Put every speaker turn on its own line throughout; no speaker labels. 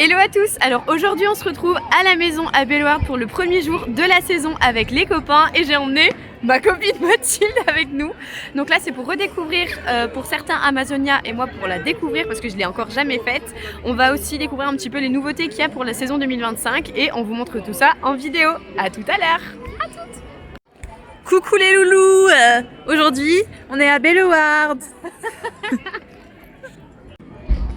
Hello à tous. Alors aujourd'hui on se retrouve à la maison à Bellewaerde pour le premier jour de la saison avec les copains et j'ai emmené ma copine Mathilde avec nous. Donc là c'est pour redécouvrir pour certains Amazonia et moi pour la découvrir parce que je l'ai encore jamais faite. On va aussi découvrir un petit peu les nouveautés qu'il y a pour la saison 2025 et on vous montre tout ça en vidéo. À tout à l'heure. À toutes. Coucou les loulous. Aujourd'hui on est à Bellewaerde.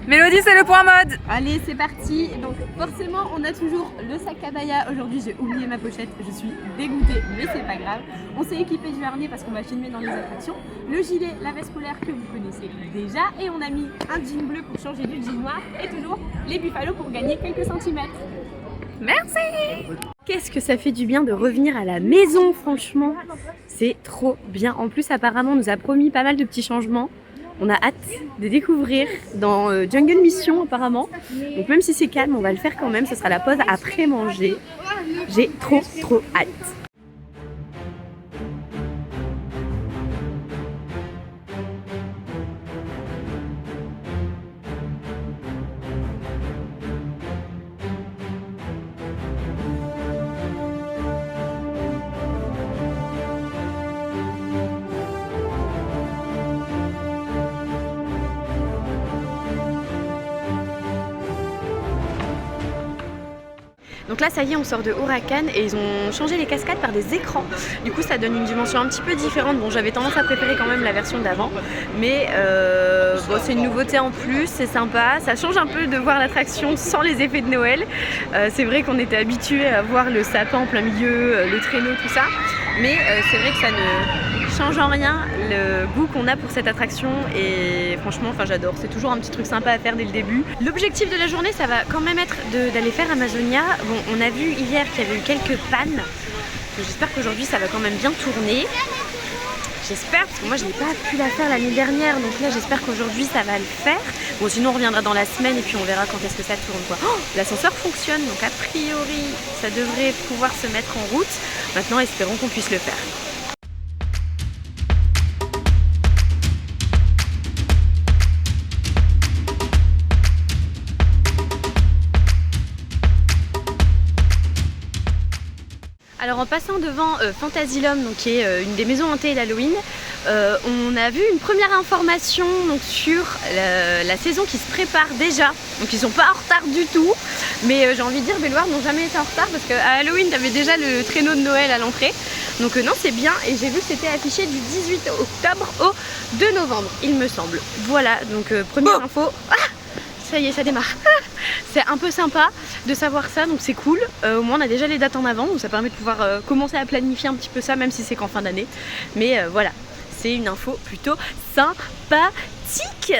Mélodie, c'est le point mode. Allez, c'est parti. Donc forcément, on a toujours le sac abaya. Aujourd'hui, j'ai oublié ma pochette. Je suis dégoûtée, mais c'est pas grave. On s'est équipé du harnais parce qu'on va filmer dans les attractions. Le gilet, la veste polaire que vous connaissez déjà. Et on a mis un jean bleu pour changer du jean noir. Et toujours les buffalos pour gagner quelques centimètres. Merci. Qu'est-ce que ça fait du bien de revenir à la maison, franchement. C'est trop bien. En plus, apparemment, on nous a promis pas mal de petits changements. On a hâte de découvrir dans Jungle Mission apparemment. Donc même si c'est calme, on va le faire quand même. Ce sera la pause après manger. J'ai trop hâte. Donc là ça y est, on sort de Huracan et ils ont changé les cascades par des écrans. Du coup ça donne une dimension un petit peu différente. Bon, j'avais tendance à préférer quand même la version d'avant, mais bon, c'est une nouveauté en plus, c'est sympa. Ça change un peu de voir l'attraction sans les effets de Noël. C'est vrai qu'on était habitué à voir le sapin en plein milieu, le traîneau, tout ça. Mais c'est vrai que ça ne change en rien le goût qu'on a pour cette attraction et franchement, enfin j'adore. C'est toujours un petit truc sympa à faire dès le début. L'objectif de la journée, ça va quand même être d'aller faire Amazonia. Bon, on a vu hier qu'il y avait eu quelques pannes. J'espère qu'aujourd'hui ça va quand même bien tourner. J'espère, parce que moi je n'ai pas pu la faire l'année dernière, donc là j'espère qu'aujourd'hui ça va le faire. Bon, sinon on reviendra dans la semaine et puis on verra quand est-ce que ça tourne quoi. Oh, l'ascenseur fonctionne, donc a priori ça devrait pouvoir se mettre en route. Maintenant espérons qu'on puisse le faire. Alors en passant devant Fantasyland, donc qui est une des maisons hantées d'Halloween, on a vu une première information donc, sur la saison qui se prépare déjà. Donc ils sont pas en retard du tout, mais j'ai envie de dire Bellewaerde n'ont jamais été en retard parce qu'à Halloween tu avais déjà le traîneau de Noël à l'entrée. Donc non, c'est bien et j'ai vu que c'était affiché du 18 octobre au 2 novembre il me semble. Voilà, donc première info. Ah, ça y est, ça démarre. C'est un peu sympa de savoir ça, donc c'est cool. Au moins on a déjà les dates en avant, donc ça permet de pouvoir commencer à planifier un petit peu ça, même si c'est qu'en fin d'année. Mais voilà, c'est une info plutôt sympathique.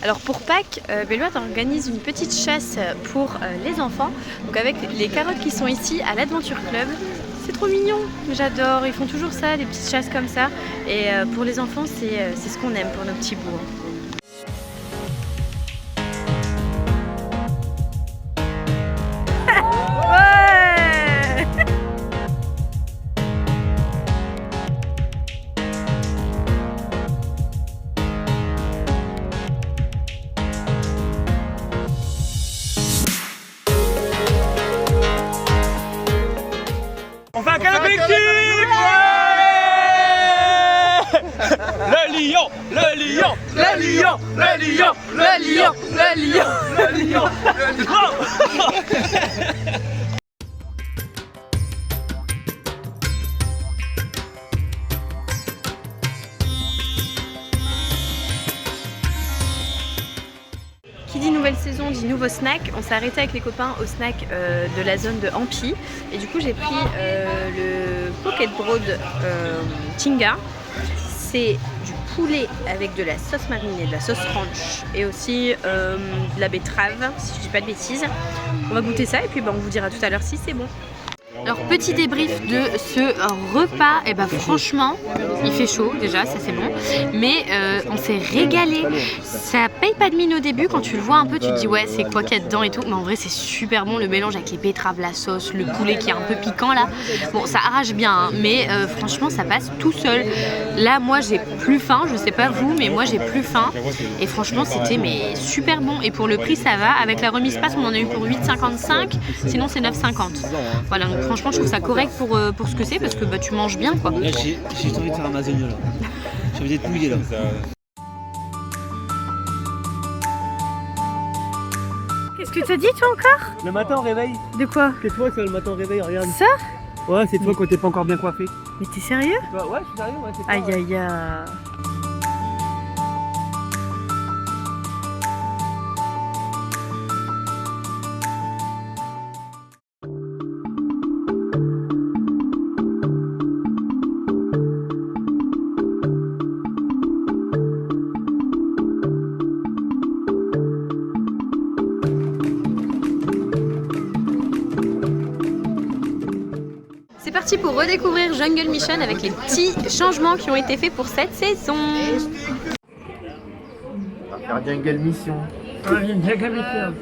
Alors pour Pâques, Bellewaerde organise une petite chasse pour les enfants, donc avec les carottes qui sont ici à l'Adventure Club. C'est trop mignon, j'adore, ils font toujours ça, des petites chasses comme ça. Et pour les enfants, c'est ce qu'on aime pour nos petits bouts.
On fait un canapé ouais. Le lion, le lion, le lion, le lion, le lion, le lion, le lion, le lion.
Qui dit nouvelle saison dit nouveau snack. On s'est arrêté avec les copains au snack de la zone de Ampi et du coup j'ai pris le Pocket Broad Tinga. C'est du poulet avec de la sauce marinée, de la sauce ranch et aussi de la betterave si je dis pas de bêtises. On va goûter ça et puis on vous dira tout à l'heure si c'est bon. Alors petit débrief de ce repas, et ben franchement il fait chaud déjà, ça c'est bon, mais on s'est régalé. Ça paye pas de mine au début, quand tu le vois un peu tu te dis ouais c'est quoi qu'il y a dedans et tout, mais en vrai c'est super bon, le mélange avec les betteraves, la sauce, le poulet qui est un peu piquant là, bon ça arrache bien hein, mais franchement ça passe tout seul. Là moi j'ai plus faim, je sais pas vous mais moi j'ai plus faim et franchement c'était mais super bon et pour le prix ça va, avec la remise passe on en a eu pour 8,55, sinon c'est 9,50. Voilà donc franchement je trouve ça correct pour ce que c'est parce que bah, tu manges bien quoi.
Là j'ai envie de faire Amazonia là. J'ai envie d'être mouillé là.
Qu'est-ce que t'as dit toi encore?
Le matin au réveil.
De quoi?
C'est toi ça le matin au réveil, regarde.
Ça?
Ouais c'est toi quand t'es pas encore bien coiffé.
Mais t'es sérieux?
Ouais je suis sérieux, ouais c'est toi.
Aïe aïe aïe. C'est parti pour redécouvrir Jungle Mission avec les petits changements qui ont été faits pour cette saison.
On va faire Jungle Mission.
Jungle Mission.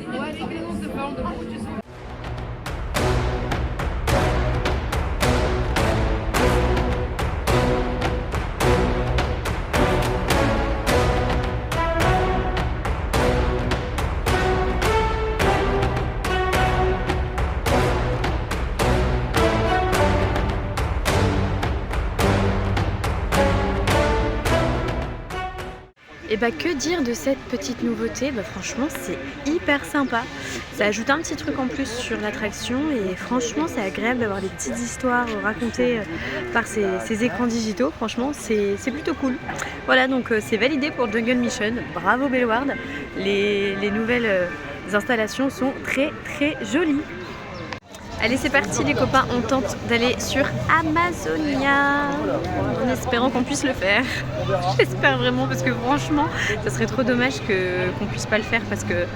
Et bah que dire de cette petite nouveauté, bah franchement c'est hyper sympa. Ça ajoute un petit truc en plus sur l'attraction et franchement c'est agréable d'avoir des petites histoires racontées par ces écrans digitaux. Franchement c'est plutôt cool. Voilà donc c'est validé pour Jungle Mission. Bravo Bellward. Les nouvelles installations sont très jolies. Allez c'est parti les copains, on tente d'aller sur Amazonia en espérant qu'on puisse le faire. J'espère vraiment parce que franchement ça serait trop dommage qu'on puisse pas le faire parce que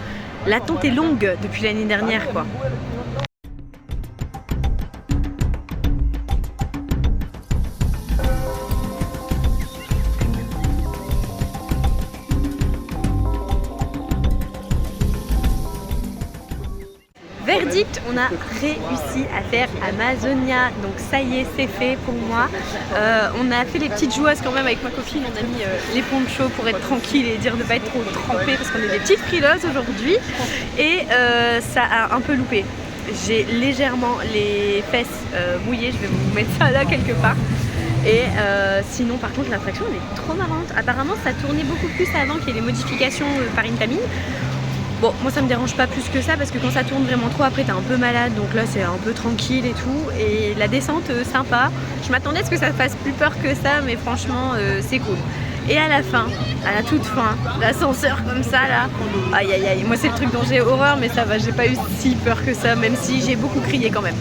l'attente est longue depuis l'année dernière quoi. Verdict, on a réussi à faire Amazonia, donc ça y est, c'est fait pour moi. On a fait les petites jouasses quand même avec ma copine, on a mis les ponchos pour être tranquille et dire de ne pas être trop trempé parce qu'on est des petites frileuses aujourd'hui et ça a un peu loupé. J'ai légèrement les fesses mouillées, je vais vous mettre ça là quelque part. Et sinon par contre l'attraction elle est trop marrante. Apparemment ça tournait beaucoup plus avant qu'il y ait les modifications par Intamin. Bon, moi ça me dérange pas plus que ça parce que quand ça tourne vraiment trop après t'es un peu malade donc là c'est un peu tranquille et tout et la descente sympa. Je m'attendais à ce que ça fasse plus peur que ça mais franchement c'est cool. Et à la fin, à la toute fin, l'ascenseur comme ça là, aïe aïe aïe, moi c'est le truc dont j'ai horreur mais ça va, j'ai pas eu si peur que ça même si j'ai beaucoup crié quand même.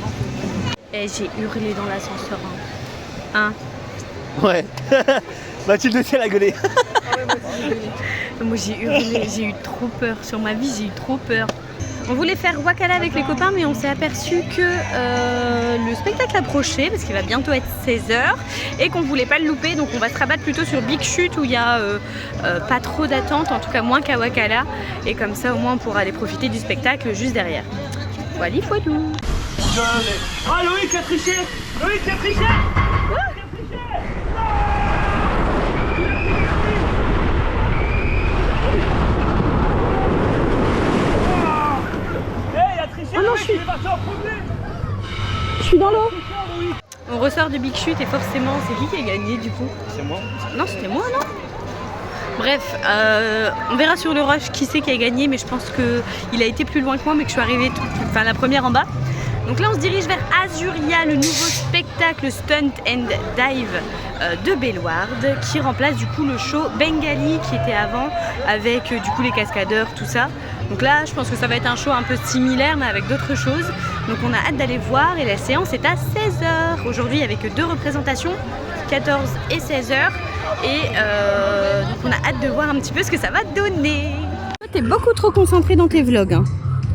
Et j'ai hurlé dans l'ascenseur hein.
Ouais. Mathilde aussi elle a gueulé.
Moi j'ai hurlé, j'ai eu trop peur, sur ma vie j'ai eu trop peur. On voulait faire Wakala avec les copains mais on s'est aperçu que le spectacle approchait parce qu'il va bientôt être 16h et qu'on voulait pas le louper donc on va se rabattre plutôt sur Big Chute où il y a pas trop d'attente, en tout cas moins qu'à Wakala et comme ça au moins on pourra aller profiter du spectacle juste derrière. Voilà, voilou.
Ah Loïc a triché. Loïc a triché.
Oh non, je suis dans l'eau. On ressort de Big Chute et forcément, c'est qui a gagné du coup?
C'est moi.
Non, c'était moi, non? Bref, on verra sur le rush qui c'est qui a gagné, mais je pense qu'il a été plus loin que moi, mais que je suis arrivée la première en bas. Donc là, on se dirige vers Azuria, le nouveau spectacle Stunt and Dive de Bellward, qui remplace du coup le show Bengali qui était avant, avec du coup les cascadeurs, tout ça. Donc là, je pense que ça va être un show un peu similaire, mais avec d'autres choses. Donc on a hâte d'aller voir et la séance est à 16h. Aujourd'hui, avec 2 représentations, 14 et 16h. Et donc on a hâte de voir un petit peu ce que ça va donner. T'es beaucoup trop concentré dans tes vlogs. Hein.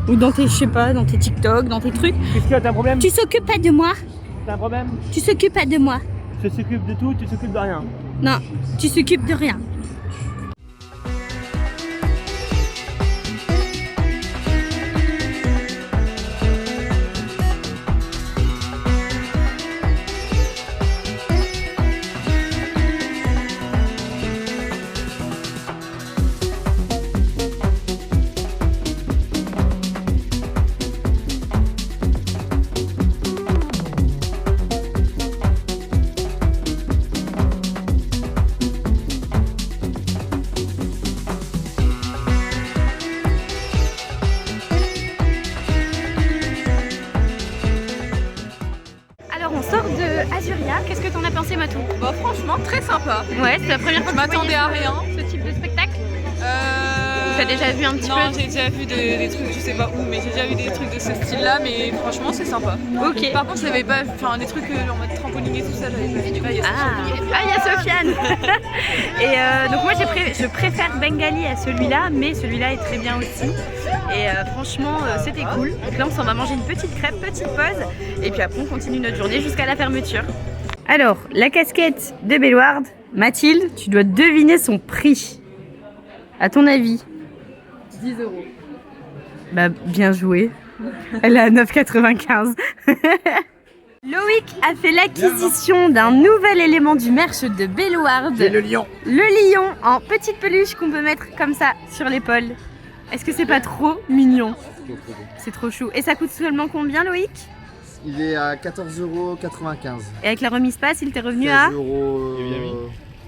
Ou dans tes, je sais pas, dans tes TikTok, dans tes trucs.
Qu'est-ce qu'il y a, t'as un problème?
Tu s'occupes pas de moi.
T'as un problème?
Tu s'occupes pas de moi.
Tu s'occupes de tout, tu s'occupes de rien.
Non, tu s'occupes de rien.
Alors on sort de Azuria, qu'est-ce que t'en as pensé Matou?
Bah franchement très sympa.
Ouais, c'est la première fois
Je
que tu
m'attendais
voyais
à rien.
ce type de spectacle? T'as déjà vu un petit
Non,
peu?
j'ai déjà vu des trucs, je sais pas où, mais j'ai déjà vu des trucs de ce style-là, mais franchement c'est sympa.
Ok.
Par contre, j'avais pas, enfin des trucs en mode trampoline et tout ça, j'avais pas vu. Là, il y a
Il y a Sofiane. Et donc moi je préfère Bengali à celui-là, mais celui-là est très bien aussi. Et franchement c'était cool. Donc là on s'en va manger une petite crêpe, petite pause, et puis après on continue notre journée jusqu'à la fermeture. Alors la casquette de Bellouard, Mathilde, tu dois deviner son prix. À ton avis?
10 €.
Bah bien joué. Elle est à 9,95. Loïc a fait l'acquisition d'un nouvel élément du merch de Bellouard.
C'est le lion.
Le lion en petite peluche qu'on peut mettre comme ça sur l'épaule. Est-ce que c'est pas trop mignon? C'est trop chou. Et ça coûte seulement combien Loïc?
Il est à 14,95 €.
Et avec la remise passe, il t'est revenu à
16 €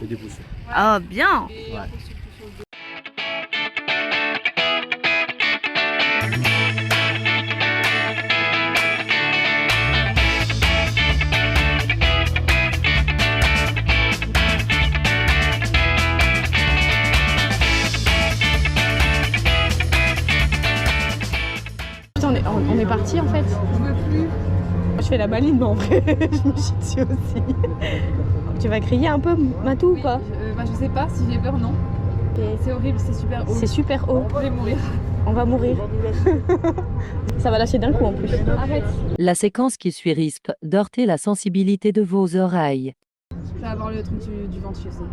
et des pouces.
Oh bien.
Ouais.
On est parti en fait.
Je veux plus.
Je fais la maline, mais en vrai, je me chie dessus aussi. Tu vas crier un peu, Matou, ou pas?
Bah je sais pas, si j'ai peur non. C'est horrible, c'est super haut.
C'est super haut.
Je vais mourir.
On va mourir. Ça va lâcher d'un coup en plus.
Arrête.
La séquence qui suit risque d'heurter la sensibilité de vos oreilles.
Je vais avoir le truc du ventre, je sais.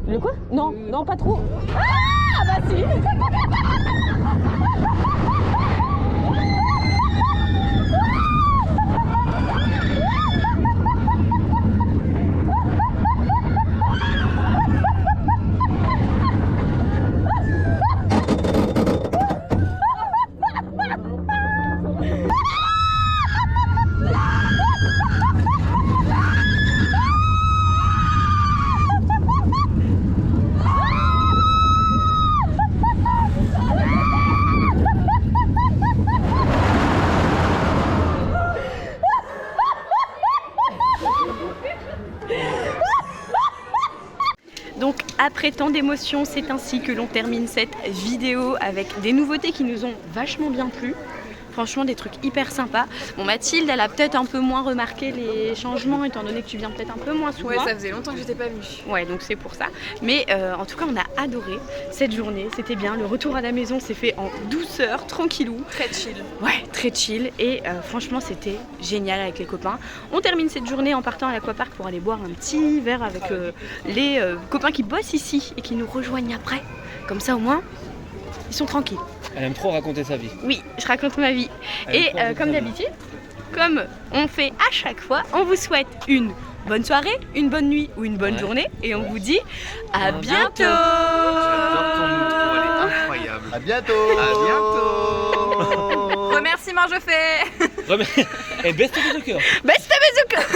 Le quoi? Non, non, pas trop. Ah bah si. Donc après tant d'émotions, c'est ainsi que l'on termine cette vidéo avec des nouveautés qui nous ont vachement bien plu. Franchement des trucs hyper sympas. Bon Mathilde, elle a peut-être un peu moins remarqué les changements étant donné que tu viens peut-être un peu moins souvent.
Ouais, ça faisait longtemps que j'étais pas venue.
Ouais, donc c'est pour ça. Mais en tout cas, on a adoré cette journée. C'était bien. Le retour à la maison s'est fait en douceur, tranquillou.
Très chill.
Ouais, très chill. Et franchement, c'était génial avec les copains. On termine cette journée en partant à l'aquapark pour aller boire un petit verre avec les copains qui bossent ici et qui nous rejoignent après. Comme ça, au moins, ils sont tranquilles.
Elle aime trop raconter sa vie.
Oui, je raconte ma vie. Et comme d'habitude, comme on fait à chaque fois, on vous souhaite une bonne soirée, une bonne nuit ou une bonne journée. Et on vous dit à bientôt.
J'adore ton outro, elle est incroyable. À bientôt. À bientôt.
Remerciements, je fais.
Et baisse tes deux cœurs.
Beste bisous.